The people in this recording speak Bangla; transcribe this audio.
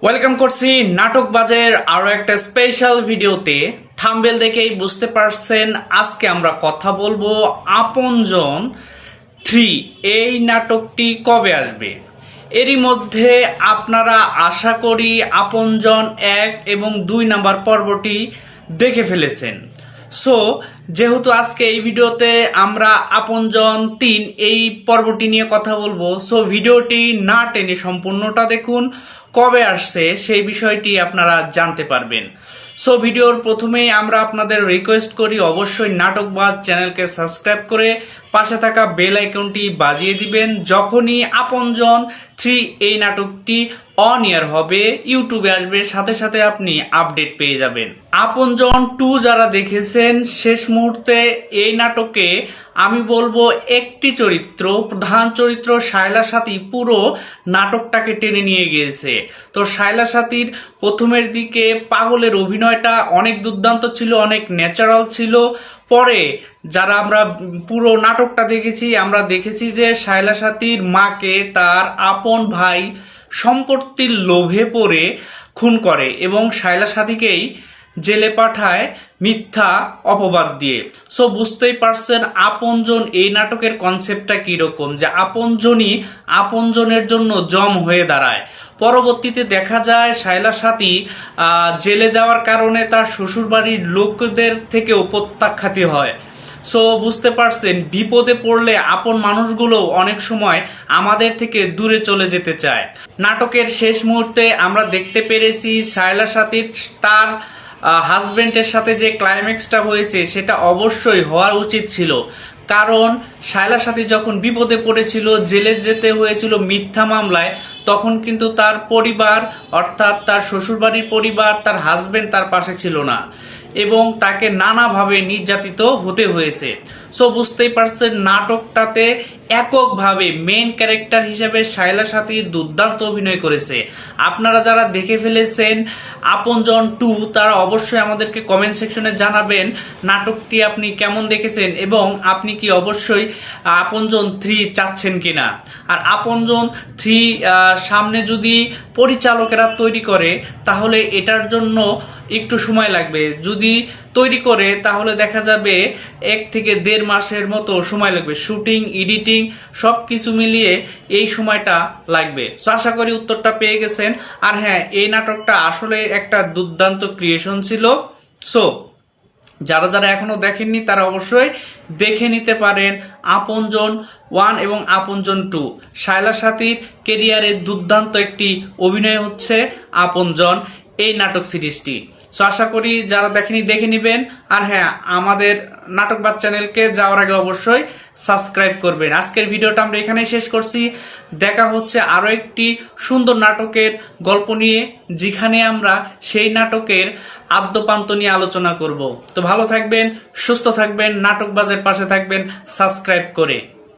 ওয়েলকাম করছি নাটকবাজের আরো একটা স্পেশাল ভিডিওতে। থাম্বনেল দেখেই বুঝতে পারছেন আজকে আমরা কথা বলবো আপনজন 3 এই নাটকটি কবে আসবে। এরই মধ্যে আপনারা আশা করি আপনজন 1 এবং 2 নাম্বার পর্বটি দেখে ফেলেছেন। সো যেহেতু আজকে এই ভিডিওতে আমরা আপনজন 3 এই পর্বটি নিয়ে কথা বলবো, সো ভিডিওটি না টেনে সম্পূর্ণটা দেখুন, কবে আসছে সেই বিষয়টি আপনারা জানতে পারবেন। সো ভিডিওর প্রথমেই আমরা আপনাদের রিকোয়েস্ট করি অবশ্যই নাটকবাজ চ্যানেলকে সাবস্ক্রাইব করে পাশে থাকা বেল আইকনটি বাজিয়ে দিবেন। যখনই আপনজন 3 এই নাটকটি অন এয়ার হবে, ইউটিউবে আসবে, সাথে সাথে আপনি আপডেট পেয়ে যাবেন। আপনজন 2 যারা দেখেছেন শেষ মুহূর্তে এই নাটকে আমি বলবো একটি চরিত্র, প্রধান চরিত্র শায়লা সাথী পুরো নাটকটাকে টেনে নিয়ে গিয়েছে। তো শায়লা সাথীর প্রথমের দিকে পাগলের অভিনয়টা অনেক দুর্দান্ত ছিল, অনেক ন্যাচারাল ছিল। পরে যারা আমরা পুরো নাটকটা দেখেছি, আমরা দেখেছি যে শায়লা সাথীর মাকে তার আপন ভাই সম্পত্তির লোভে পড়ে খুন করে এবং শায়লা সাথীকেই জেলে পাঠায় মিথ্যা অপবাদ দিয়ে। সো বুঝতেই পারছেন আপনজন এই নাটকের কনসেপ্টটা কীরকম, যে আপনজনই আপনজনের জন্য জম হয়ে দাঁড়ায়। পরবর্তীতে দেখা যায় শায়লা সাথী জেলে যাওয়ার কারণে তার শ্বশুরবাড়ির লোকদের থেকেও প্রত্যাখ্যাতি হয়। সো বুঝতে পারছেন বিপদে পড়লে আপন মানুষগুলো অনেক সময় আমাদের থেকে দূরে চলে যেতে চায়। নাটকের শেষ মুহূর্তে আমরা দেখতে পেরেছি শায়লা সাথীর তার হাজবেন্ডের সাথে যে ক্লাইম্যাক্সটা হয়েছে সেটা অবশ্যই হওয়া উচিত ছিল, কারণ শায়লা সাথী যখন বিপদে পড়েছিল, জেলে যেতে হয়েছিল মিথ্যা মামলায়, তখন কিন্তু তার পরিবার অর্থাৎ তার শ্বশুরবাড়ির পরিবার, তার হাজবেন্ড তার পাশে ছিল না এবং তাকে নানাভাবে নির্যাতিত হতে হয়েছে। সো বুঝতেই পারছেন নাটকটাতে এককভাবে মেইন ক্যারেক্টার হিসেবে শায়লা সাথী দুর্দান্ত অভিনয় করেছে। আপনারা যারা দেখে ফেলেছেন আপনজন 2 তারা অবশ্যই আমাদেরকে কমেন্ট সেকশনে জানাবেন নাটকটি আপনি কেমন দেখেছেন এবং আপনি কি অবশ্যই আপনজন 3 চাচ্ছেন কিনা। আর আপনজন 3 সামনে যদি পরিচালকেরা তৈরি করে তাহলে এটার জন্য একটু সময় লাগবে। যদি তৈরি করে তাহলে দেখা যাবে 1 থেকে 1.5 মাসের মতো সময় লাগবে, শুটিং এডিটিং সব কিছু মিলিয়ে এই সময়টা লাগবে। সো আশা করি উত্তরটা পেয়ে গেছেন। আর হ্যাঁ, এই নাটকটা আসলে একটা দুর্দান্ত ক্রিয়েশন ছিল। সো যারা যারা এখনো দেখেননি তারা অবশ্যই দেখে নিতে পারেন আপনজন 1 এবং আপনজন 2। শায়লা সাথীর কেরিয়ারে দুর্দান্ত একটি অভিনয় হচ্ছে আপনজন এই নাটক সিরিজটি। সো আশা করি যারা দেখেনি দেখে নেবেন। আর হ্যাঁ, আমাদের নাটকবাজ চ্যানেলকে যাওয়ার আগে অবশ্যই সাবস্ক্রাইব করবেন। আজকের ভিডিওটা আমরা এখানেই শেষ করছি। দেখা হচ্ছে আরও একটি সুন্দর নাটকের গল্প নিয়ে, যেখানে আমরা সেই নাটকের আদ্যপান্ত নিয়ে আলোচনা করব। তো ভালো থাকবেন, সুস্থ থাকবেন, নাটকবাজের পাশে থাকবেন সাবস্ক্রাইব করে।